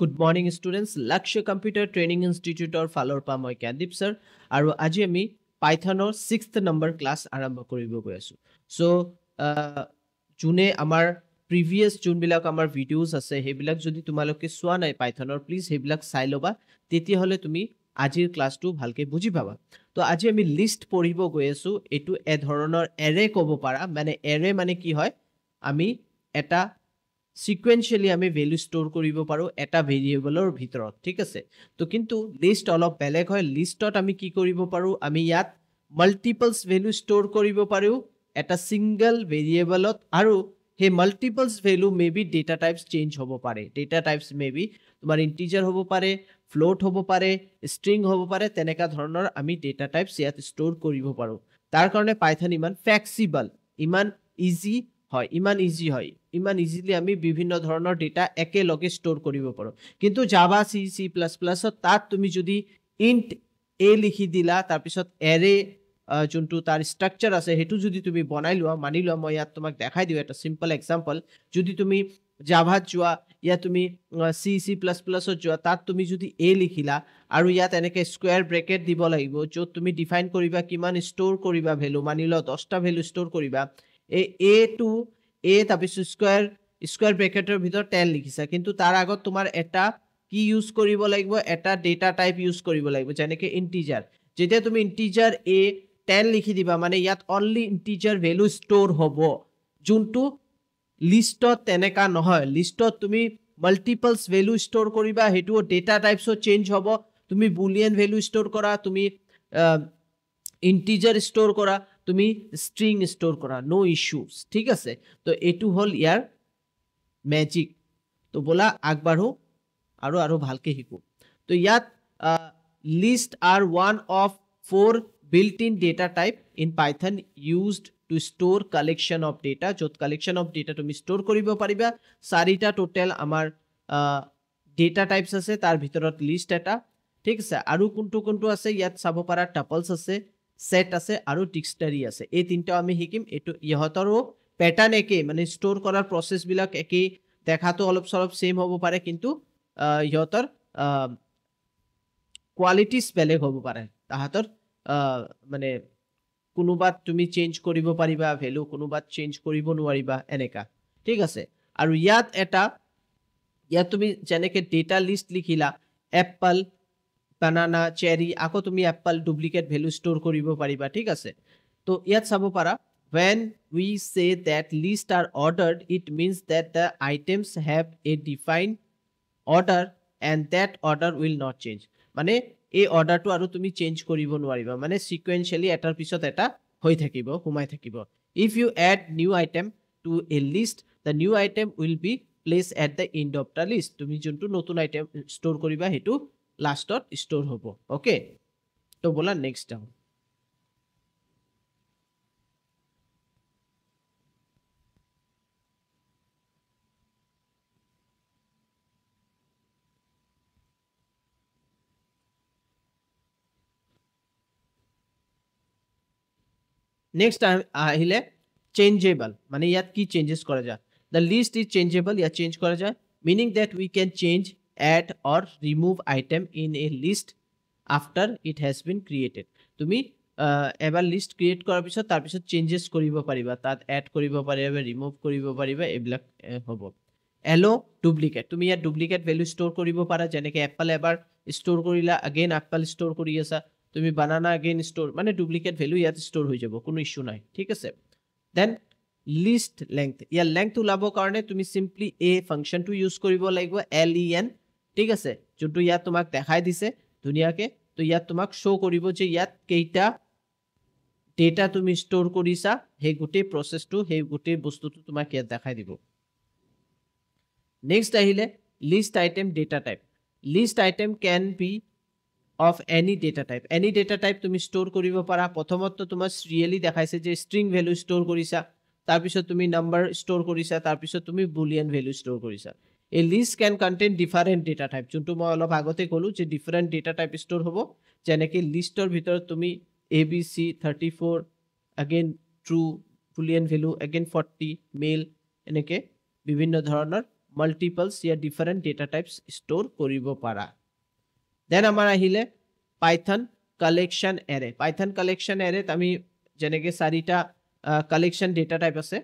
Good morning students. Lakshya Computer Training Institute or ফালৰ পৰা মই জ্ঞানদীপ sir আৰু আজি আমি পাইথনৰ 6th নম্বৰ ক্লাছ আৰম্ভ কৰিব গৈ আছো সো জুনে আমাৰ প্ৰিভিয়াস জুনবিলাক আমাৰ ভিডিওস আছে হেবিলাক যদি তোমালোকে চোৱা নাই পাইথনৰ প্লিজ হেবিলাক চাই লবা তেতিয়া হলে তুমি আজিৰ ক্লাছটো ভালকে বুজি পাবা তো আজি আমি লিষ্ট পঢ়িব গৈ আছো এটো এ ধৰণৰ এৰে ক'ব পাৰা মানে এৰে মানে কি হয় আমি এটা sequentially আমি ভ্যালু স্টোৰ কৰিব পাৰো এটা ভেৰিয়েবলৰ ভিতৰত ঠিক আছে তো কিন্তু লিষ্ট অলপ বেলেগ হয় লিষ্টত আমি কি কৰিব পাৰো আমি ইয়াত মাল্টিপলস ভ্যালু স্টোৰ কৰিব পাৰো এটা সিঙ্গল ভেৰিয়েবলত আৰু হে multiples value maybe data types change হ'ব পাৰে ডেটা টাইপস মেবি তোমাৰ ইন্টিজাৰ হ'ব পাৰে ফ্লোট হ'ব পাৰে স্ট্ৰিং হ'ব পাৰে তেনেকা ধৰণৰ আমি ডেটা টাইপস ইয়াত স্টোৰ কৰিব পাৰো তাৰ কাৰণে পাইথন ইমান ফ্লেক্সিবল ইমান ইজি হয় ইমান ইজি হয় ইমান ইজিলি আমি বিভিন্ন ধৰণৰ ডেটা একে লগে স্টোৰ কৰিব পাৰো কিন্তু জাভা সি সি প্লাস প্লাস তাত তুমি যদি ইন্ট এ লিখি দিলা তাৰ পিছত এৰে যোনটো তাৰ স্ট্ৰাকচাৰ আছে হেতু যদি তুমি বনাই লোৱা মানি লোৱা মই ইয়াত তোমাক দেখাই দিও এটা সিম্পল এক্সাম্পল যদি তুমি জাভা যোৱা ইয়া তুমি সি সি প্লাস প্লাস যোৱা তাত তুমি যদি এ লিখিলা আৰু ইয়াত এনেকে স্কয়াৰ ব্ৰেকেট দিব লাগিব য'ত তুমি ডিফাইন কৰিবা কিমান স্টোৰ কৰিবা ভ্যালু মানি লোৱা 10টা ভ্যালু স্টোৰ কৰিবা এ টু এ তাৰপিছত স্কয়াৰ ব্ৰেকেটৰ ভিতৰত 10 লিখিছা কিন্তু তাৰ আগত তোমাৰ এটা কি ইউজ কৰিব লাগিব এটা ডেটা টাইপ ইউজ কৰিব লাগিব যেনেকে ইন্টিজাৰ যেতিয়া তুমি ইন্টিজাৰ এ 10 লিখি দিবা মানে ইয়াত অনলি ইন্টিজাৰ ভ্যালু স্টোর হ'ব যোনটো লিষ্টত তেনেকা নহয় লিষ্টত তুমি মাল্টিপলস ভ্যালু স্টোর কৰিবা হেতু ডেটা টাইপসও চেঞ্জ হ'ব তুমি বুলিয়ান ভ্যালু স্টোৰ কৰা তুমি ইন্টিজাৰ স্টোৰ কৰা তুমি স্ট্ৰিং স্টোৰ কৰা নো ইস্যুস ঠিক আছে তো এটু হল ইয়াৰ ম্যাজিক তো বলা আগবাঢ়ো আৰু ভালকে শিকো তো ইয়াত list are one of 4 built-in data type in Python used to store collection of data যত collection of data তুমি স্টোর কৰিব পাৰিবা চাৰিটা টোটাল আমাৰ ডেটা টাইপস আছে তাৰ ভিতৰত লিষ্ট এটা ঠিক আছে আৰু কোনটো আছে ইয়াত চাব পাৰা টাপলস আছে সেট আছে আৰু ডিকশনাৰি আছে এই তিনটা আমি শিকিম এটো ইহতৰো প্যাটাৰ্ন একে মানে স্টোৰ কৰাৰ প্ৰসেস বিলাক একে দেখাটো অলপ সলপ সেম হ'ব পাৰে কিন্তু ইহতৰ কোৱালিটিজ বেলেগ হ'ব পাৰে তাহাতৰ মানে কোনোবাত তুমি চেঞ্জ কৰিব পাৰিবা ভ্যালু কোনোবাত চেঞ্জ কৰিব নোৱাৰিবা এনেকা ঠিক আছে আৰু ইয়াত তুমি যেনেকে ডেটা লিষ্ট লিখিলা এপল banana cherry আকৌ তুমি এপল ডুপ্লিকেট ভ্যালু স্টোর কৰিব পাৰিবা ঠিক আছে তো ইয়াত চাব পাৰা when we say that lists are ordered it means that the items have a defined order and that order will not change মানে এই অর্ডারটো আৰু তুমি চেঞ্জ কৰিব নোৱাৰিবা মানে সিকুৱেন্সিয়ালি এটাৰ পিছত এটা হৈ থাকিব হুমাই থাকিব if you add new item to a list the new item will be placed at the end of the list তুমি যোনটো নতুন আইটেম স্টোর কৰিবা হেতু লাষ্টত স্টোর হ'ব ওকে তো বলা নেক্সট যাও নেক্সট আহিলে চেঞ্জেবল মানে ইয়াত কি চেঞ্জেস করা যায় the list is changeable या চেঞ্জ করা যায় meaning that we can change add or remove item in a list after it has been created তুমি এবাৰ লিষ্ট ক্ৰিয়েট কৰাৰ পিছত তাৰ পিছত চেঞ্জেস কৰিব পাৰিবা তাত এড কৰিব পাৰিবা ৰিমুভ কৰিব পাৰিবা এইবিলাক হ'ব এলো ডুপ্লিকেট তুমি ইয়াত ডুপ্লিকেট ভ্যালু স্টোৰ কৰিব পাৰা যেনেকে এপল এবাৰ স্টোৰ কৰিলা अगेन এপল স্টোৰ কৰি আছা তুমি বানানা अगेन স্টোর মানে ডুপ্লিকেট ভ্যালু ইয়াত স্টোর হৈ যাব কোনো ইস্যু নাই ঠিক আছে দেন লিষ্ট লেংথ ইয়াৰ লেংথ উলাব কাৰণে তুমি সিম্পলি এ ফাংশনটো ইউজ কৰিব লাগিব len ঠিক আছে যোনটো ইয়াত তোমাক দেখাই দিছে ধুনিয়াকে তো ইয়াত তোমাক শো কৰিব যে ইয়াত কেইটা ডেটা তুমি স্টোৰ কৰিছা হে গুটে প্ৰসেসটো হে গুটে বস্তুটো তোমাক ইয়াত দেখাই দিব নেক্সট আহিলে list item data type list item can be of any data type তুমি স্টোর কৰিব পাৰা প্ৰথমত তোমাৰ সিৰিয়ালি দেখাইছে যে স্ট্ৰিং ভ্যালু স্টোৰ কৰিছা তাৰ পিছত তুমি নাম্বাৰ স্টোৰ কৰিছা তাৰ পিছত তুমি বুলিয়ান ভ্যালু স্টোৰ কৰিছা a list can contain different data type যোনটো মই অলপ আগতে কলো যে different data type স্টোর হ'ব যেনেকে লিষ্টৰ ভিতৰত তুমি abc 34 again true boolean value again 40 male এনেকে বিভিন্ন ধৰণৰ মাল্টিপলস ইয়া ডিফাৰেন্ট ডেটা টাইপস ষ্ট'ৰ কৰিব পাৰা দেন আমাৰ আহিলে পাইথন কালেকশ্যন এৰে পাইথন কালেকশ্যন এৰেত আমি যেনেকৈ চাৰিটা কালেকশ্যন ডেটা টাইপ আছে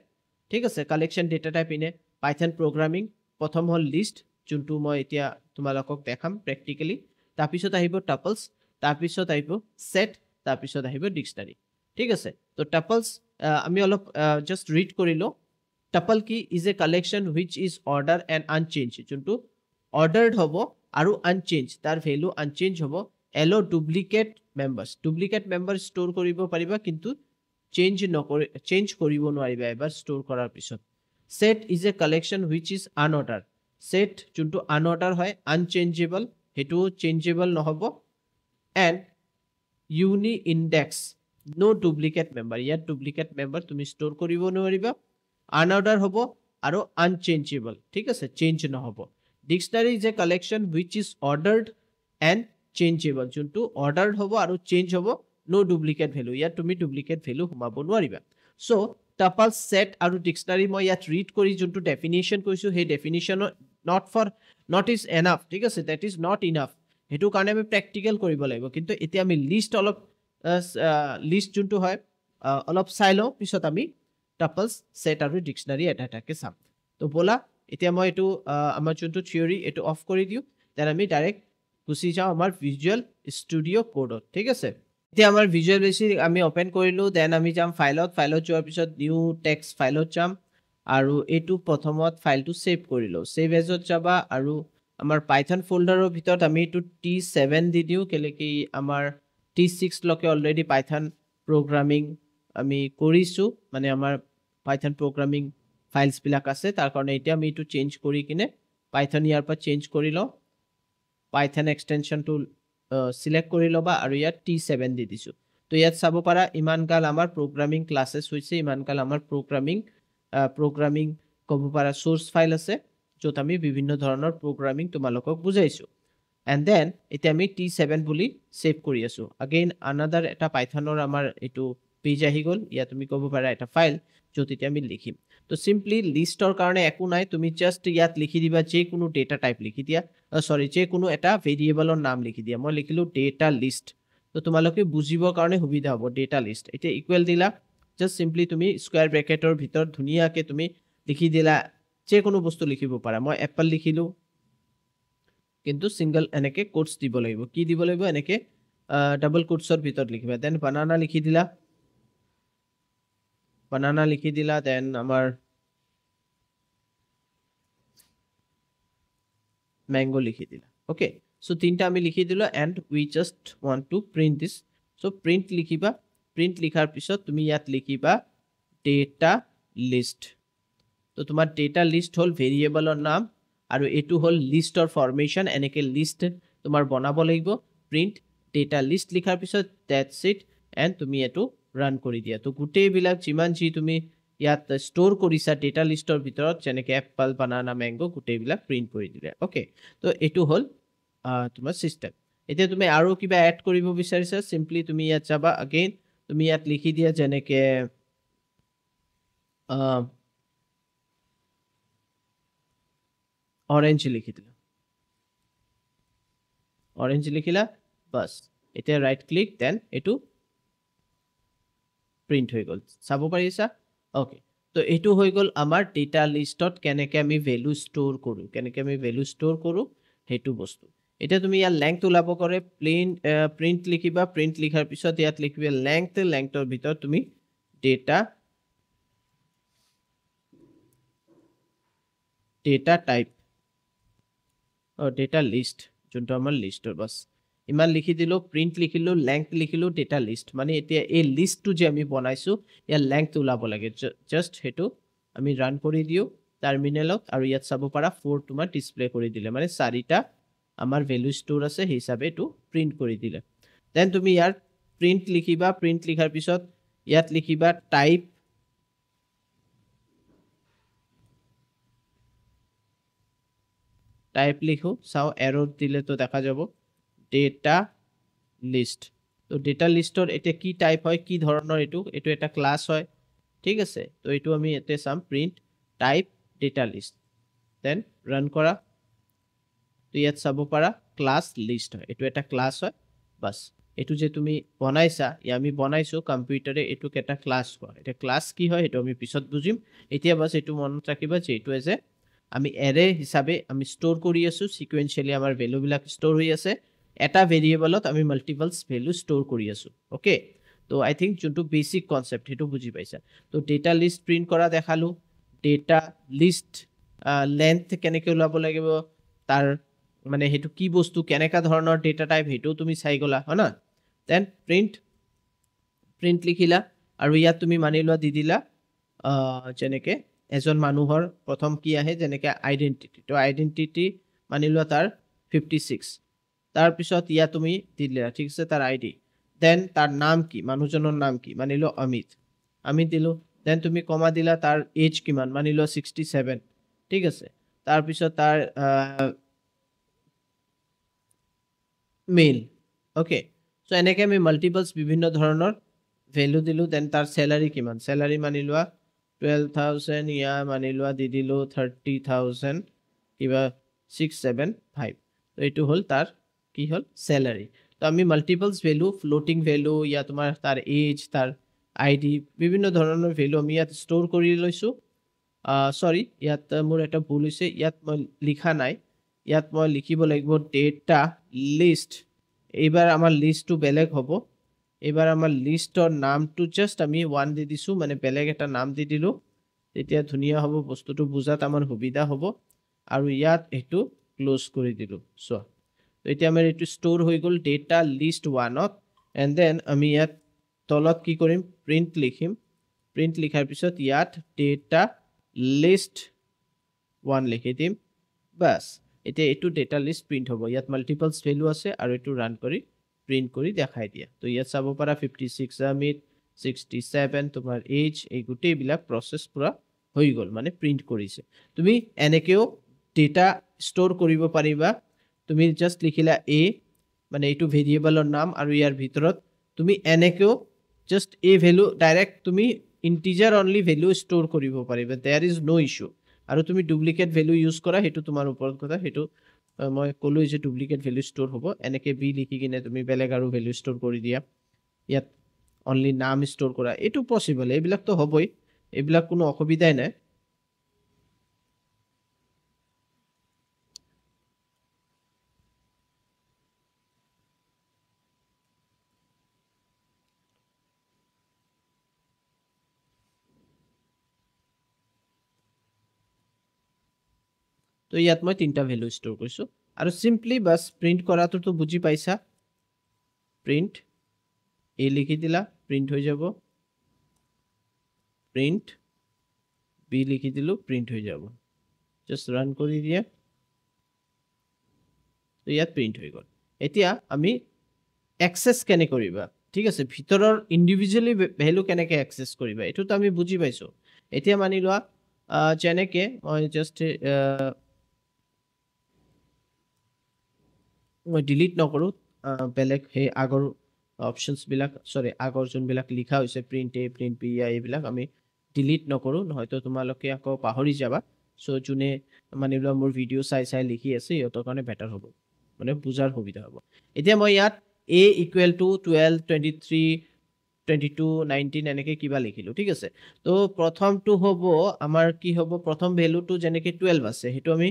ঠিক আছে কালেকশ্যন ডেটা টাইপ ইনে পাইথন প্ৰগ্ৰামিং প্ৰথম হ'ল লিষ্ট যোনটো মই এতিয়া তোমালোকক দেখাম প্ৰেক্টিকেলি তাৰপিছত আহিব টাপলছ তাৰপিছত আহিব সেট তাৰপিছত আহিব ডিক্সনাৰী ঠিক আছে তো টাপলছ আমি অলপ জাষ্ট ৰিড কৰি লওঁ টাপল কি is a collection which is order and unchange যোনটো অৰ্ডাৰ্ড হ'ব আৰু আনচেঞ্জ তাৰ ভেলু আনচেঞ্জ হ'ব এলো ডুপ্লিকেট মেম্বাৰ ষ্ট'ৰ কৰিব পাৰিবা কিন্তু চেঞ্জ কৰিব নোৱাৰিবা এবাৰ ষ্ট'ৰ কৰাৰ পিছত set is a collection which is unordered set যোনটো আনঅৰ্ডাৰ হয় আনচেঞ্জেবল সেইটো চেঞ্জেবল নহ'ব and unindexed no duplicate member ইয়াত ডুপ্লিকেট মেম্বাৰ তুমি ষ্ট'ৰ কৰিব নোৱাৰিবা আনঅৰ্ডাৰ হ'ব আৰু আনচেঞ্জেবল ঠিক আছে চেঞ্জ নহ'ব dictionary is a collection which is ordered and changeable যোনটো অৰ্ডাৰ্ড হ'ব আৰু চেঞ্জ হ'ব নো ডুপ্লিকেট ভেলু ইয়াত তুমি ডুপ্লিকেট ভেলু সোমাব নোৱাৰিবা চ' টাপল সেট আৰু ডিক্সনাৰী মই ইয়াত ৰিড কৰি যোনটো ডেফিনেশ্যন কৈছোঁ সেই ডেফিনেশ্যনৰ নট ইজ এনাফ ঠিক আছে ডেট ইজ নট ইনাফ সেইটো কাৰণে আমি প্ৰেক্টিকেল কৰিব লাগিব কিন্তু এতিয়া আমি লিষ্ট অলপ লিষ্ট যোনটো হয় অলপ চাই লওঁ পিছত আমি টাপলছ সেট আৰু ডিক্সনাৰী এটা এটাকে চাম তো ব'লা এতিয়া মই এইটো আমাৰ যোনটো থিয়ৰী এইটো অফ কৰি দিওঁ দেন আমি ডাইৰেক্ট গুচি যাওঁ আমাৰ ভিজুৱেল ষ্টুডিঅ' কোডত ঠিক আছে এতিয়া আমাৰ ভিজুৱেল বেচিক আমি অপেন কৰিলোঁ দেন আমি যাম ফাইলত যোৱাৰ পিছত নিউ টেক্সট ফাইলত যাম আৰু এইটো প্ৰথমত ফাইলটো ছেভ কৰি লওঁ ছেভ এজত যাবা আৰু আমাৰ পাইথন ফ'ল্ডাৰৰ ভিতৰত আমি এইটো T7 দি দিওঁ কেলৈ কি আমাৰ T6 লৈকে অলৰেডি পাইথন প্ৰগ্ৰামিং আমি কৰিছোঁ মানে আমাৰ পাইথন প্ৰগ্ৰামিং ফাইলছবিলাক আছে তাৰ কাৰণে এতিয়া আমি এইটো চেঞ্জ কৰি কিনে পাইথন ইয়াৰ পৰা চেঞ্জ কৰি লওঁ পাইথন এক্সটেনশ্যনটো সিলেক্ট কৰি ল'বা আৰু ইয়াত T7 দি দিছোঁ তো ইয়াত চাব পাৰা ইমানকাল আমাৰ প্ৰগ্ৰামিং ক্লাছেছ হৈছে ইমানকাল আমাৰ প্ৰগ্ৰামিং ক'ব পাৰা চ'ৰ্চ ফাইল আছে য'ত আমি বিভিন্ন ধৰণৰ প্ৰগ্ৰামিং তোমালোকক বুজাইছোঁ এণ্ড দেন এতিয়া আমি T7 বুলি ছেভ কৰি আছোঁ আগেইন আনাডাৰ এটা পাইথনৰ আমাৰ এইটো পেজ আহি গ'ল ইয়াত তুমি ক'ব পাৰা এটা ফাইল য'ত এতিয়া আমি লিখিম তো চিম্পলি লিষ্টৰ কাৰণে একো নাই তুমি জাষ্ট ইয়াত লিখি দিবা যিকোনো ডেটা টাইপ লিখি দিয়া যিকোনো এটা ভেৰিয়েবলৰ নাম লিখি দিয়া মই লিখিলোঁ ডেটা লিষ্ট তো তোমালোকে বুজিবৰ কাৰণে সুবিধা হ'ব ডেটা লিষ্ট এতিয়া ইকুৱেল দিলা জাষ্ট চিম্পলি তুমি স্কুৱেৰ ব্ৰেকেটৰ ভিতৰত ধুনীয়াকৈ তুমি লিখি দিলা যিকোনো বস্তু লিখিব পাৰা মই এপল লিখিলোঁ কিন্তু সিংগল এনেকৈ কোটছ দিব লাগিব কি দিব লাগিব এনেকৈ ডাবল কোটছৰ ভিতৰত লিখিবা দেন বানানা লিখি দিলা দেন আমাৰ ম্যাঙ্গো লিখি দিলা ওকে সো তিনটা আমি লিখি দিলো and we just want to print this so print লিখিবা প্রিন্ট লিখাৰ পিছত তুমি ইয়াত লিখিবা ডেটা লিষ্ট তো তোমাৰ ডেটা লিষ্ট হল ভেৰিয়েবলৰ নাম আৰু এটো হল লিষ্টৰ ফৰমেশন এনেকে লিষ্ট তোমাৰ বনাব লাগিব প্ৰিন্ট ডেটা লিষ্ট লিখাৰ পিছত দ্যাটস ইট এন্ড তুমি এটো ৰান কৰি দিয়া তো গুটেই বিলাক যিমান যি তুমি ইয়াত ষ্ট'ৰ কৰিছা ডেটা লিষ্টৰ ভিতৰত যেনেকৈ এপল বানানা ম্যাঙ্গো গুটেই বিলাক প্ৰিন্ট কৰি দিলে ওকে তো এটো হল তোমাৰ সিস্টেম এতিয়া তুমি আৰু কিবা এড কৰিব বিচাৰিছা সিম্পলি তুমি ইয়াত যাবা अगेन তুমি ইয়াত লিখি দিয়া যেনেকৈ অরেঞ্জ লিখি দিলা অরেঞ্জ লিখিলা বাস এতিয়া রাইট ক্লিক দেন এটো প্রিন্ট হৈ গল চাব পাৰিছা ওকে তো এটো হৈ গল আমাৰ ডেটা লিষ্টত কেনেকৈ আমি ভ্যালু ষ্ট'ৰ কৰো হেতু বস্তু এতিয়া তুমি ইয়াৰ লেংথ ওলাব কৰে প্ৰিন্ট লিখিবা প্ৰিন্ট লিখাৰ পিছত ইয়াত লিখিবা লেংথৰ ভিতৰত তুমি ডেটা টাইপ ডেটা লিষ্ট যোনটো আমাৰ লিষ্টৰ বাস ইমান লিখি দিলো প্ৰিন্ট লিখিলো লেংথ লিখিলো ডেটা লিষ্ট মানে এতিয়া এই লিষ্টটো যে আমি বনাইছো ইয়াৰ লেংথ ওলাব লাগে জাস্ট হেতু আমি ৰান কৰি দিও টাৰ্মিনেলত আৰু ইয়াত চাব পাৰা 4 তোমাৰ ডিসপ্লে কৰি দিলে মানে চাৰিটা আমাৰ ভ্যালু ষ্ট'ৰ আছে হিচাপে এটো প্ৰিন্ট কৰি দিলে দেন তুমি ইয়াৰ প্ৰিন্ট লিখিবা প্ৰিন্ট লিখাৰ পিছত ইয়াত লিখিবা টাইপ লিখো চাও এৰৰ দিলে তো দেখা যাব ডেটা লিষ্ট তো ডেটা লিষ্টৰ এটা কি টাইপ হয় কি ধৰণৰ এটো এটা ক্লাস হয় ঠিক আছে তো এটো আমি এতে some print type data list then run কৰা তো ইয়াত চাব পাৰা ক্লাছ লিষ্ট হয় এইটো এটা ক্লাছ হয় বাস এইটো যে তুমি বনাইছা আমি বনাইছো কম্পিউটাৰে এইটোক এটা ক্লাছ কয় এটা ক্লাছ কি হয় এইটো আমি পিছত বুজিম এতিয়া বাস এইটো মনত ৰাখিবা যে এইটো যে আমি এৰে হিচাপে আমি ষ্ট'ৰ কৰি আছো সিকুৱেন্সিয়ালি আমাৰ ভ্যালু বিলাক ষ্ট'ৰ হৈ আছে এটা ভেৰিয়েবলত আমি মাল্টিপলস ভ্যালু ষ্ট'ৰ কৰি আছো ওকে তো আই থিংক যোনটো বেসিক কনসেপ্ট হেতু বুজি পাইছা তো ডেটা লিষ্ট প্ৰিন্ট কৰা দেখালো ডেটা লিষ্ট লেন্থ কেনেকৈ ওলাব লাগিব তাৰ মানে হেতু কি বস্তু কেনেকা ধৰণৰ ডেটা টাইপ হেতু তুমি চাই গলা হনা দেন প্ৰিন্ট লিখিলা আৰু ইয়াত তুমি মানি লোৱা দি দিলা যেনেকে এজন মানুহৰ প্ৰথম কি আহে যেনেকে আইডেন্টিটি তো আইডেন্টিটি মানি লোৱা তাৰ 56 তাৰ পিছত ইয়া তুমি দিলা ঠিক আছে তাৰ আইডি দেন তাৰ নাম কি মানুহজনৰ নাম কি মানি লোৱা অমিত দিলো দেন তুমি কমা দিলা তাৰ এজ কিমান মানি লোৱা 67 ঠিক আছে তাৰ পিছত তাৰ মেইল ওকে সো এনেকে আমি মাল্টিপলস বিভিন্ন ধৰণৰ ভ্যালু দিলো দেন তাৰ স্যালাৰি কিমান স্যালাৰি মানি লোৱা 12000 ইয়া মানি লোৱা দি দিলো 30000 কিবা 675 তো এইটো হল তাৰ কি হল স্যালাৰি তো আমি মাল্টিপলস ভ্যালু ফ্লোটিং ভ্যালু ইয়া তোমাৰ তাৰ এজ তাৰ আইডি বিভিন্ন ধৰণৰ ভ্যালু আমি ইয়াত ষ্ট'ৰ কৰি লৈছো সৰি ইয়াত মোৰ এটা ভুল হৈছে ইয়াত মই লিখা নাই ইয়াত মই লিখিব লাগিব ডেটা লিষ্ট এইবাৰ আমাৰ লিষ্টটো বেলেগ হ'ব এইবাৰ আমাৰ লিষ্টৰ নামটো জাস্ট আমি 1 দি দিছো মানে বেলেগ এটা নাম দি দিলো তেতিয়া ধুনিয়া হ'ব বস্তুটো বুজাত আমাৰ সুবিধা হ'ব আৰু ইয়াত এটো ক্লোজ কৰি দিলো সো তো এতিয়া আমাৰ এটো ষ্ট'ৰ হৈ গল ডেটা লিষ্ট 1ত এন্ড দেন আমি ইয়াত তলত কি কৰিম প্ৰিন্ট লিখিম প্ৰিন্ট লিখাৰ পিছত ইয়াত ডেটা লিষ্ট 1 লিখি দিম বাস এতিয়া এটো ডেটা লিষ্ট প্ৰিন্ট হ'ব ইয়াত মাল্টিপলস ভ্যালু আছে আৰু এটো ৰান কৰি প্ৰিন্ট কৰি দেখাই দিয়া তো ইয়াত চাব পাৰা 56 অমিত 67 তোমাৰ এজ এই গুটেই বিলাক প্ৰসেস পুৰা হৈ গল মানে প্ৰিন্ট কৰিছে তুমি এনেকেও ডেটা ষ্ট'ৰ কৰিব পাৰিবা তুমি জাস্ট লিখিলা a মানে এইটো ভেৰিয়েবলৰ নাম আৰু ইয়াৰ ভিতৰত তুমি এনেকেও জাস্ট a ভ্যালু ডাইৰেক্ট তুমি ইন্টিজাৰ অনলি ভ্যালু ষ্ট'ৰ কৰিব পাৰিবা देयर इज नो ইস্যু আৰু তুমি ডুপ্লিকেট ভ্যালু ইউজ কৰা হেতু তোমাৰ ওপৰত কথা হেতু মই কলো যে ডুপ্লিকেট ভ্যালু ষ্ট'ৰ হ'ব এনেকে b লিখি কিনে তুমি বেলেগ আৰু ভ্যালু ষ্ট'ৰ কৰি দিয়া ইয়াত অনলি নাম ষ্ট'ৰ কৰা এটো পসিবল এইবিলাক তো হ'বই এইবিলাক কোনো অসুবিধাই নাই তো ইয়াত মই তিনটা ভ্যালু ষ্ট'ৰ কৰিছো আৰু সিম্পলি বাস প্ৰিন্ট কৰাটো তো বুজি পাইছা প্ৰিন্ট a লিখি দিলা প্ৰিন্ট হৈ যাব প্ৰিন্ট b লিখি দিলো প্ৰিন্ট হৈ যাব জাস্ট ৰান কৰি দিয়া তো ইয়াত প্ৰিন্ট হৈ গল এতিয়া আমি এক্সেস কেনে কৰিবা ঠিক আছে ভিতৰৰ ইন্ডিভিজুয়ালি ভ্যালু কেনেকে এক্সেস কৰিবা এটো তো আমি বুজি পাইছো এতিয়া মানি লোৱা যেনেকে মই জাস্ট মই ডিলিট নকৰো বেলেগ হে আগৰ অপশনস বিলাক সৰি আগৰ যোন বিলাক লিখা হৈছে প্ৰিন্ট a প্ৰিন্ট b এইবিলাক আমি ডিলিট নকৰো নহয়তো তোমালোকে আকৌ পাহৰি যাবা সো জুনে মানিলা মোৰ ভিডিও চাই লিখি আছে ইহঁতৰ কাৰণে বেটাৰ হ'ব মানে বুজাৰ সুবিধা হ'ব এতিয়া মই ইয়াত a equal to 12 23 22 19 এনেকে কিবা লিখিলো ঠিক আছে তো প্ৰথমটো হ'ব আমাৰ কি হ'ব প্ৰথম ভ্যালুটো যেনেকে 12 আছে হেতু আমি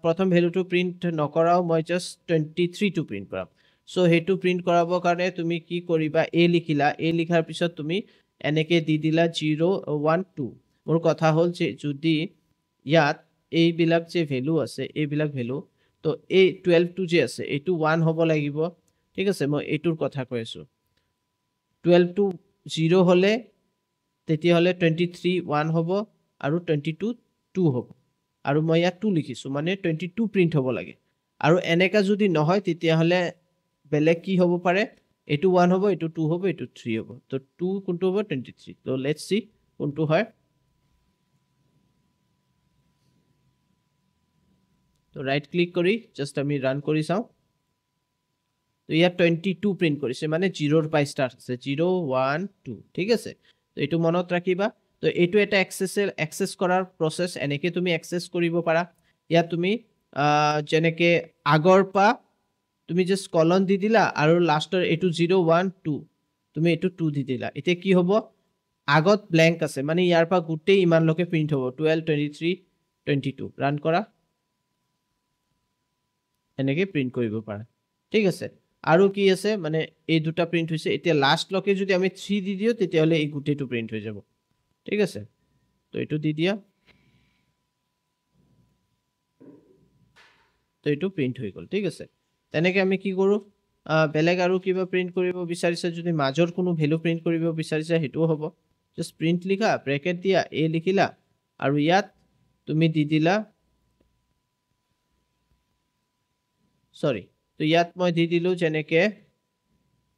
প্ৰথম ভ্যালুটো প্ৰিন্ট নকৰাও মই জাস্ট 23 টো প্ৰিন্ট কৰাম সো হেতু প্ৰিন্ট কৰাবৰ কাৰণে তুমি কি কৰিবা a লিখিলা a লিখাৰ পিছত তুমি এনেকে দি দিলা 0 1 2 মোৰ কথা হল যে যদি ইয়াত এই বিলাক যে ভ্যালু আছে এই বিলাক ভ্যালু তো এই 12 টো যে আছে এটো 1 হ'ব লাগিব ঠিক আছে মই এটোৰ কথা কৈ আছো 12 টো 0 হলে তেতিয়া হলে 23 1 হ'ব আৰু 22 2 হ'ব আৰু মই ইয়াত 2 লিখিছো মানে 22 প্ৰিন্ট হ'ব লাগে আৰু এনেকা যদি নহয় তেতিয়া হলে বেলেগ কি হ'ব পাৰে এটো 1 হ'ব এটো 2 হ'ব এটো 3 হ'ব তো 2 কোনটো হ'ব 23 তো লেটস সি কোনটো হয় তো রাইট ক্লিক কৰি জাস্ট আমি ৰান কৰি চাও তো ইয়াত 22 প্ৰিন্ট কৰিছে মানে 0 ৰ পৰা ষ্টাৰ্ট আছে 0 1 2 ঠিক আছে তো এটো মনত ৰাখিবা তো এইটো এটা এক্সেস কৰাৰ প্ৰসেস এনেকে তুমি এক্সেস কৰিব পাৰা ইয়া তুমি যেনেকে আগৰ পা তুমি জাস্ট কলন দি দিলা আৰু লাষ্টৰ এইটো 0 1 2 তুমি এইটো 2 দি দিলা এতিয়া কি হ'ব আগত ব্ল্যাঙ্ক আছে মানে ইয়াৰ পা গুটেই ইমান লকে প্ৰিন্ট হ'ব 12 23 22 ৰান কৰা এনেকে প্ৰিন্ট কৰিব পাৰা ঠিক আছে আৰু কি আছে মানে এই দুটা প্ৰিন্ট হৈছে এতিয়া লাষ্ট লকে যদি আমি 3 দি দিও তেতিয়া হলে এই গুটেইটো প্ৰিন্ট হৈ যাব ঠিক আছে তো এইটো দি দিয়া তো এইটো প্ৰিন্ট হৈ গল ঠিক আছে তেনেকে আমি কি কৰো বেলেগ আৰু কিবা প্ৰিন্ট কৰিব বিচাৰিছে যদি মাজৰ কোনো ভ্যালু প্ৰিন্ট কৰিব বিচাৰিছে হেতুও হ'ব জাস্ট প্ৰিন্ট লিখা ব্ৰ্যাকেট দিয়া a লিখিলা আৰু ইয়াত তুমি দি দিলা সৰি তো ইয়াত মই দি দিলো যেনেকে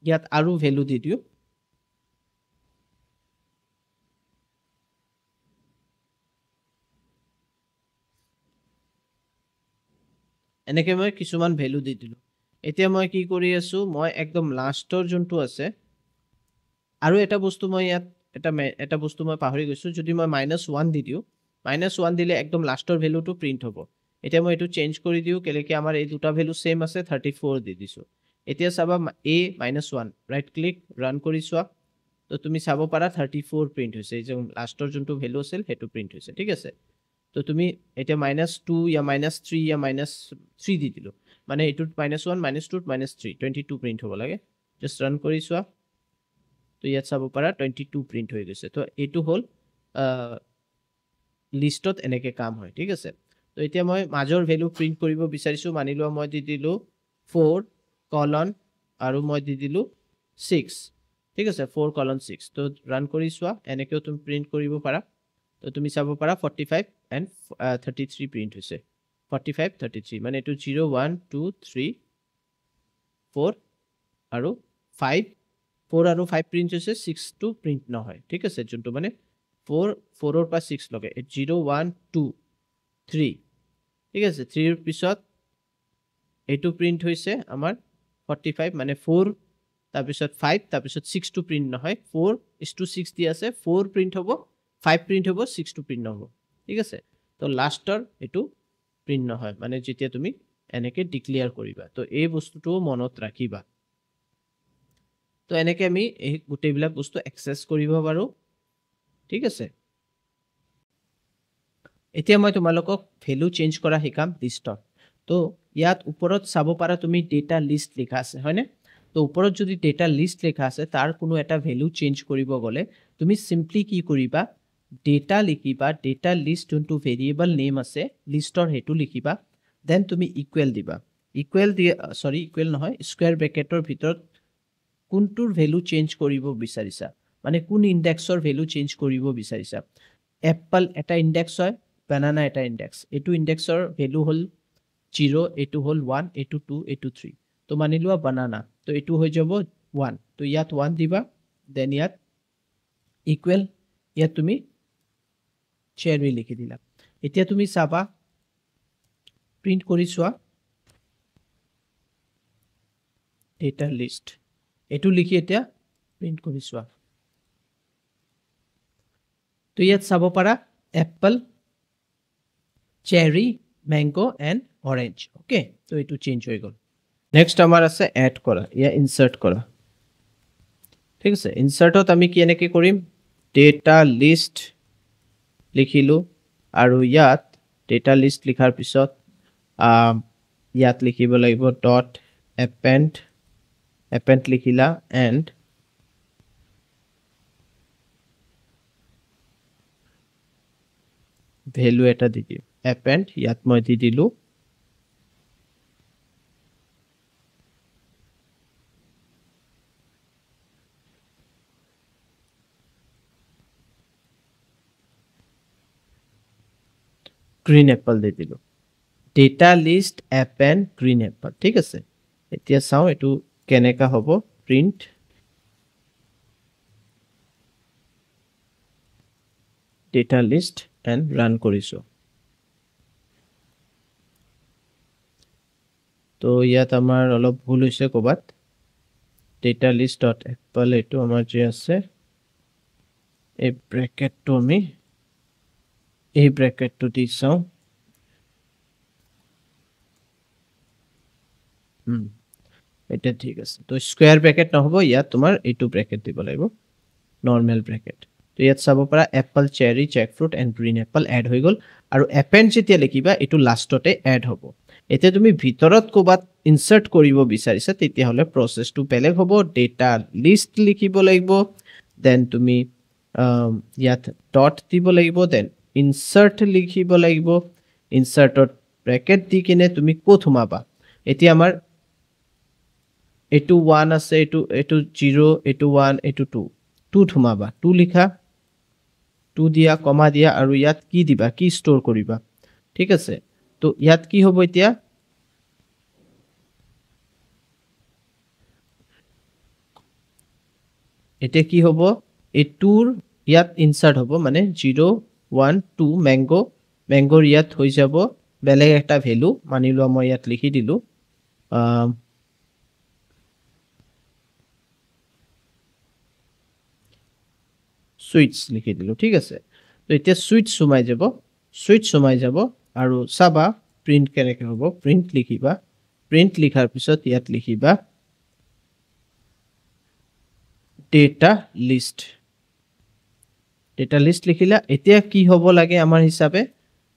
ইয়াত আৰু ভ্যালু দি দিও এনেকে মই কিছুমান ভ্যালু দি দিলো এতিয়া মই কি কৰি আছো মই একদম লাষ্টৰ যোনটো আছে আৰু এটা বস্তু মই ইয়াত এটা বস্তু মই পাহৰি গৈছো যদি মই -1 দি দিও -1 দিলে একদম লাষ্টৰ ভ্যালুটো প্ৰিন্ট হ'ব এতিয়া মই এটো চেঞ্জ কৰি দিও কেলেকে আমাৰ এই দুটা ভ্যালু সেম আছে 34 দি দিছো এতিয়া চাবা a -1 ৰাইট ক্লিক ৰান কৰি চোৱা তো তুমি চাব পাৰা 34 প্ৰিন্ট হৈছে এই যে লাষ্টৰ যোনটো ভ্যালু আছিল হেতু প্ৰিন্ট হৈছে ঠিক আছে তো তুমি এটা -2 या -3 या -3 দি দিলো মানে এটুত -1 -2 -3 22 প্ৰিন্ট হ'ব লাগে জাস্ট ৰান কৰি চোৱা তো ইয়াত চাব পাৰা 22 প্ৰিন্ট হৈ গৈছে তো এটু হল লিষ্টত এনেকে কাম হয় ঠিক আছে তো এতিয়া মই মাজৰ ভ্যালু প্ৰিন্ট কৰিব বিচাৰিছো মানিলো মই দি দিলো 4 কলন আৰু মই দি দিলো 6 ঠিক আছে 4 কলন 6 তো ৰান কৰি চোৱা এনেকেও তুমি প্ৰিন্ট কৰিব পাৰা তো তুমি চাব পাৰা 45 and 33 প্ৰিন্ট হৈছে 45 33 মানে এটো 0 1 2 3 4 আৰু 5 4 আৰু 5 প্ৰিন্ট হৈছে 6 টো প্ৰিন্ট নহয় ঠিক আছে যোনটো মানে 4 4 ৰ পা 6 লগে 0 1 2 3 ঠিক আছে 3 ৰ পিছত এটো প্ৰিন্ট হৈছে আমাৰ 45 মানে 4 তাৰ পিছত 5 তাৰ পিছত 6 টো প্ৰিন্ট নহয় 4:6 দি আছে 4 প্ৰিন্ট হ'ব 5 প্ৰিন্ট হ'ব 6 টো প্ৰিন্ট নহব ঠিক আছে তো লাষ্টৰ এটো প্ৰিন্ট নহয় মানে যেতিয়া তুমি এনেকে ডিক্লেয়াৰ কৰিবা তো এই বস্তুটো মনত ৰাখিবা তো এনেকে আমি এই গুটেইবিলাক বস্তু এক্সেস কৰিব পাৰো ঠিক আছে এতিয়া মই তোমালোকক ভ্যালু চেঞ্জ কৰা শিকাম লিষ্টত তো ইয়াত ওপৰত চাব পাৰা তুমি ডেটা লিষ্ট লিখা আছে হয়নে তো ওপৰত যদি ডেটা লিষ্ট লিখা আছে তাৰ কোনো এটা ভ্যালু চেঞ্জ কৰিব গলে তুমি সিম্পলি কি কৰিবা ডেটা লিখিবা ডেটা লিষ্ট যোনটো ভেৰিয়েবল নেম আছে লিষ্টৰ হেতু লিখিবা দেন তুমি ইকুৱেল দিবা ইকুৱেল ইকুৱেল নহয় স্কয়াৰ ব্ৰেকেটৰ ভিতৰত কোনটোৰ ভ্যালু চেঞ্জ কৰিব বিচাৰিছা মানে কোন ইনডেক্সৰ ভ্যালু চেঞ্জ কৰিব বিচাৰিছা এপল এটা ইনডেক্স হয় বানানা এটা ইনডেক্স এটো ইনডেক্সৰ ভ্যালু হল 0 এটো হল 1 এটো 2 এটো 3 তো মানি লোৱা বানানা তো এটো হৈ যাব 1 তো ইয়াত 1 দিবা দেন ইয়াত ইকুৱেল ইয়াত তুমি চেৰি লিখি দিলা এতিয়া তুমি চাবা প্ৰিন্ট কৰি চোৱা ডেটা লিষ্ট এটো লিখি এতিয়া প্ৰিন্ট কৰি চোৱা তো ইয়াত চাব পাৰা apple cherry mango and orange okay তো এটো চেঞ্জ হৈ গল নেক্সট আমাৰ আছে এড কৰা ইয়া ইনসাৰ্ট কৰা ঠিক আছে ইনসাৰ্টত আমি কি এনেকে কৰিম ডেটা লিষ্ট লিখিলো আৰু ইয়াত ডেটা লিষ্ট লিখাৰ পিছত ইয়াত লিখিব লাগিব ডট append লিখিলা and ভ্যালু এটা দি দিও append ইয়াত মই দি দিলো green apple দি দিলো data list append green apple ঠিক আছে এতিয়া চাও এটো কেনেকা হ'ব print data list and run কৰিছো তো ইয়াত আমাৰ অলপ ভুল হৈছে কবাত data list.apple এটো আমাৰ যে আছে এই ব্ৰেকেটটো আমি এই ব্ৰেকেটটো দি চাওঁ এটা ঠিক আছে তো স্কয়াৰ ব্ৰেকেট নহব ইয়াত তোমাৰ এইটো ব্ৰেকেট দিব লাগিব নৰ্মেল ব্ৰেকেট তো ইয়াত চাব পাৰা apple cherry jackfruit and green apple add হৈ গ'ল আৰু এপেণ্ড যেতিয়া লিখিবা এইটো লাষ্টতে এড হ'ব এতিয়া তুমি ভিতৰত ক'বাত ইনসাৰ্ট কৰিব বিচাৰিছা তেতিয়াহ'লে প্ৰচেছটো বেলেগ হ'ব ডেটা লিষ্ট লিখিব লাগিব দেন তুমি ইয়াত ডট দিব লাগিব দেন ইনসাৰ্ট লিখিব লাগিব ইনসাৰ্টত ব্ৰেকেট দি কিনে তুমি ক'ত সোমাবা এতিয়া আমাৰ এইটো 1 আছে এইটো 0 এইটো 1 এইটো 2 2 সোমাবা 2 লিখা 2 দিয়া কমা দিয়া আৰু ইয়াত কি দিবা কি ষ্ট'ৰ কৰিবা ঠিক আছে তো ইয়াত কি হ'ব এতিয়া এতিয়া কি হ'ব এইটোৰ ইয়াত ইনসাৰ্ট হ'ব মানে 0 1 2 ম্যাঙ্গোৰ ইয়াত হৈ যাব বেলেগ একটা ভ্যালু মানি লোৱা মই ইয়াত লিখি দিলো সুইটস লিখি দিলো ঠিক আছে তো এতিয়া সুইটস সোমাই যাব আৰু চাবা প্ৰিন্ট কেনেকৈ হ'ব প্ৰিন্ট লিখিবা প্ৰিন্ট লিখাৰ পিছত ইয়াত লিখিবা ডেটা লিষ্ট লিখিলা এতিয়া কি হ'ব লাগে আমাৰ হিচাপে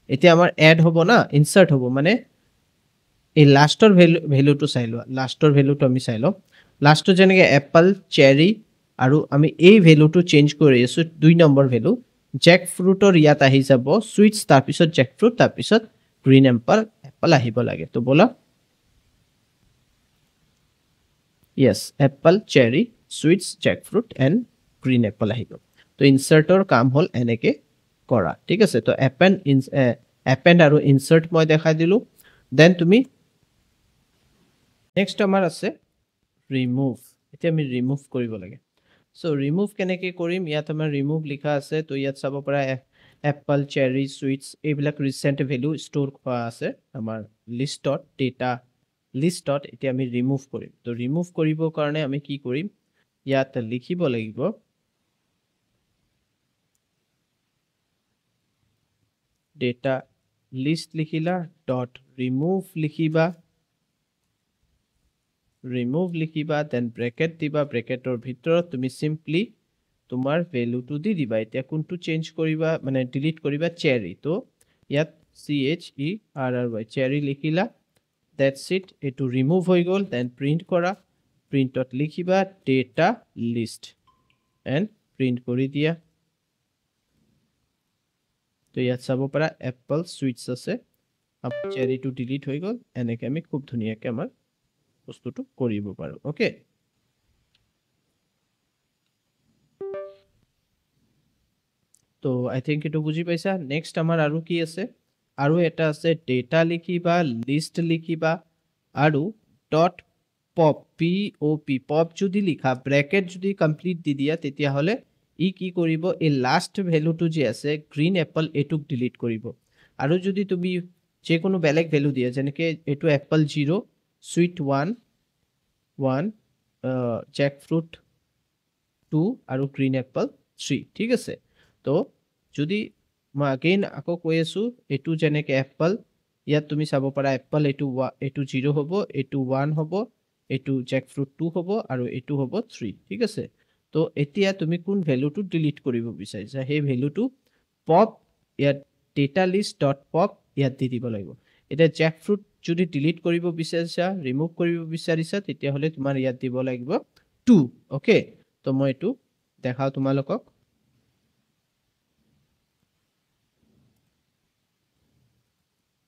এতিয়া আমাৰ এড হ'ব না ইনসাৰ্ট হ'ব মানে এই লাষ্টৰ ভ্যালুটো চাই লোৱা লাষ্টৰ ভ্যালুটো আমি চাই লওঁ লাষ্টটো যেনেকৈ এপল চেৰি আৰু আমি এই ভ্যালুটো চেঞ্জ কৰি আছো 2 নম্বৰ ভ্যালু জেকফ্ৰুটৰ ইয়াত আহি যাব সুইটস তাৰ পিছত জেকফ্ৰুট তাৰ পিছত গ্ৰীণ এপল আহিব লাগে তো বলা yes apple cherry sweets jackfruit and green apple আহিব তো ইনসাৰ্টৰ কাম হল এনেকে কৰা ঠিক আছে তো append আৰু ইনসাৰ্ট মই দেখাই দিলো দেন তুমি নেক্সট আমাৰ আছে ৰিমুভ এতিয়া আমি ৰিমুভ কৰিব লাগে সো ৰিমুভ কেনেকে কৰিম ইয়াত আমাৰ ৰিমুভ লিখা আছে তো ইয়াত চাব পৰা এপল চেৰি সুইটস এইবিলাক ৰিসেন্ট ভ্যালু ষ্ট'ৰ কৰা আছে আমাৰ লিষ্টত ডেটা লিষ্টত এতিয়া আমি ৰিমুভ কৰিম তো ৰিমুভ কৰিবৰ কাৰণে আমি কি কৰিম ইয়াত লিখিব লাগিব ডেটা লিষ্ট লিখিলা ডট ৰিমুভ লিখিবা দেন ব্ৰেকেট দিবা ব্ৰেকেটৰ ভিতৰত তুমি সিম্পলি তোমাৰ ভ্যালুটো দি দিবা এতিয়া কোনটো চেঞ্জ কৰিবা মানে ডিলিট কৰিবা চেৰি তো ইয়াত CHERRY চেৰি লিখিলা that's it এটো ৰিমুভ হৈ গ'ল দেন প্ৰিন্ট কৰা প্ৰিন্টত লিখিবা ডেটা লিষ্ট এন্ড প্ৰিন্ট কৰি দিয়া তো ইয়াত চাব পাৰা এপল সুইটস আছে আপ চেৰিটো ডিলিট হৈ গ'ল এনেকৈ আমি খুব ধুনীয়াকৈ আমাৰ বস্তুটো কৰিব পাৰো ওকে তো আই থিংক এটো বুজি পাইছা নেক্সট আমাৰ আৰু কি আছে আৰু এটা আছে ডেটা লিখিবা লিষ্ট লিখিবা আৰু ডট পপ পপ যদি লিখা ব্ৰেকেট যদি কমপ্লিট দি দিয়া তেতিয়া হলে ই কি কৰিব এই লাষ্ট ভ্যালুটো যে আছে গ্ৰীণ এপল এটুক ডিলিট কৰিব আৰু যদি তুমি যে কোনো বেলেগ ভ্যালু দিয়া যেনেকে এটো এপল 0 সুইট 1 জেকফ্ৰুট 2 আৰু গ্ৰীণ এপল 3 ঠিক আছে তো যদি মই अगेन আকৌ কৈ আছো এটো যেনেকে এপল ইয়াত তুমি চাব পাৰা এপল এটো 0 হ'ব এটো 1 হ'ব এটো জেকফ্ৰুট 2 হ'ব আৰু এটো হ'ব 3 ঠিক আছে তো এতিয়া তুমি কোন ভ্যালুটো ডিলিট কৰিব বিচাৰিছা সেই ভ্যালুটো পপ ইয়াত ডেটা লিষ্ট ডট পপ ইয়াত দি দিব লাগিব এটা জেকফ্ৰুট যদি ডিলিট কৰিব বিচাৰিছা ৰিমুভ কৰিব বিচাৰিছা তেতিয়া হলে তোমাৰ ইয়াত দিব লাগিব 2 ওকে তো মই এটো দেখাও তোমালোকক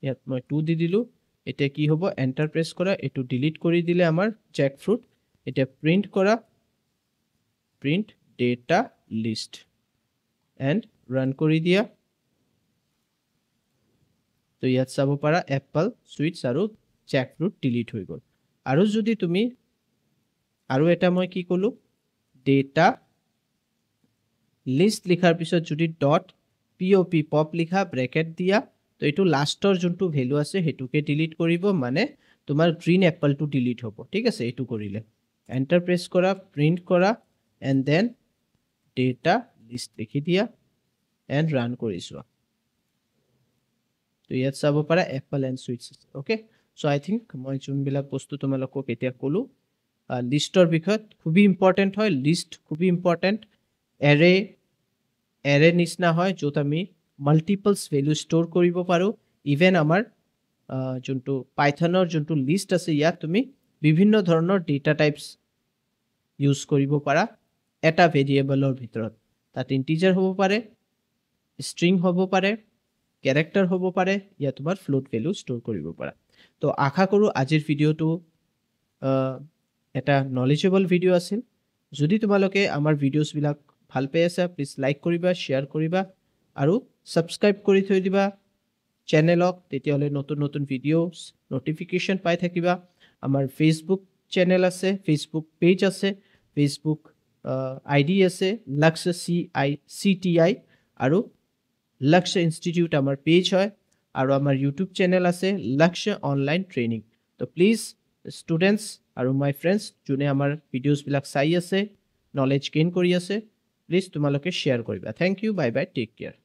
ইয়াত মই 2 দি দিলো এতিয়া কি হ'ব এন্টাৰ প্ৰেছ কৰা এটো ডিলিট কৰি দিলে আমাৰ জেকফ্ৰুট এতিয়া প্ৰিন্ট কৰা print data list and run কৰি দিয়া তো ইয়াত চাব পাৰা এপল সুইটস আৰু জেকফ্ৰুট ডিলিট হৈ গ'ল আৰু যদি তুমি আৰু এটা মই কি কলো ডেটা লিষ্ট লিখাৰ পিছত যদি ডট পপ লিখা ব্ৰেকেট দিয়া তো এটো লাষ্টৰ যোনটো ভ্যালু আছে হেতুকে ডিলিট কৰিব মানে তোমাৰ গ্ৰীণ এপলটো ডিলিট হ'ব ঠিক আছে এটো কৰিলে এন্টাৰ প্ৰেছ কৰা প্ৰিন্ট কৰা এন্ড দেন ডেটা লিষ্ট লিখি দিয়া এণ্ড ৰান কৰি চোৱা তো ইয়াত চাব পাৰা apple and sweets okay so' I think মই যোনবিলাক বস্তু তোমালোকক এতিয়া ক'লোঁ লিষ্টৰ বিষয়ত খুবেই ইম্পৰ্টেণ্ট হয় লিষ্ট খুবেই ইম্পৰ্টেণ্ট এৰে নিচিনা হয় য'ত আমি মাল্টিপলছ ভেলু ষ্ট'ৰ কৰিব পাৰোঁ ইভেন আমাৰ যোনটো পাইথনৰ যোনটো লিষ্ট আছে ইয়াত তুমি বিভিন্ন ধৰণৰ ডেটা টাইপছ ইউজ কৰিব পাৰা এটা ভেৰিয়েবলৰ ভিতৰত তাত ইণ্টিজাৰ হ'ব পাৰে ষ্ট্ৰিং হ'ব পাৰে কেৰেক্টাৰ হ'ব পাৰে ইয়াত তোমাৰ ফ্লোট ভেলু ষ্ট'ৰ কৰিব পাৰা তো আশা কৰোঁ আজিৰ ভিডিঅ'টো এটা নলেজেবল ভিডিঅ' আছিল যদি তোমালোকে আমাৰ ভিডিঅ'ছবিলাক ভাল পাই আছা প্লিজ লাইক কৰিবা শ্বেয়াৰ কৰিবা আৰু ছাবস্ক্ৰাইব কৰি থৈ দিবা চেনেলক তেতিয়াহ'লে নতুন নতুন ভিডিঅ'ছ নটিফিকেশ্যন পাই থাকিবা আমাৰ ফেচবুক চেনেল আছে ফেচবুক পেজ আছে ফেচবুক আইডি আছে লক্ষ CTI আৰু লক্ষ ইনষ্টিটিউট আমাৰ পেজ হয় আৰু আমাৰ ইউটিউব চেনেল আছে লক্ষ অনলাইন ট্ৰেইনিং তো প্লিজ ষ্টুডেণ্টছ আৰু মাই ফ্ৰেণ্ডছ যোনে আমাৰ ভিডিঅ'ছবিলাক চাই আছে নলেজ গেইন কৰি আছে প্লিজ তোমালোকে শ্বেয়াৰ কৰিবা thank you bye bye take care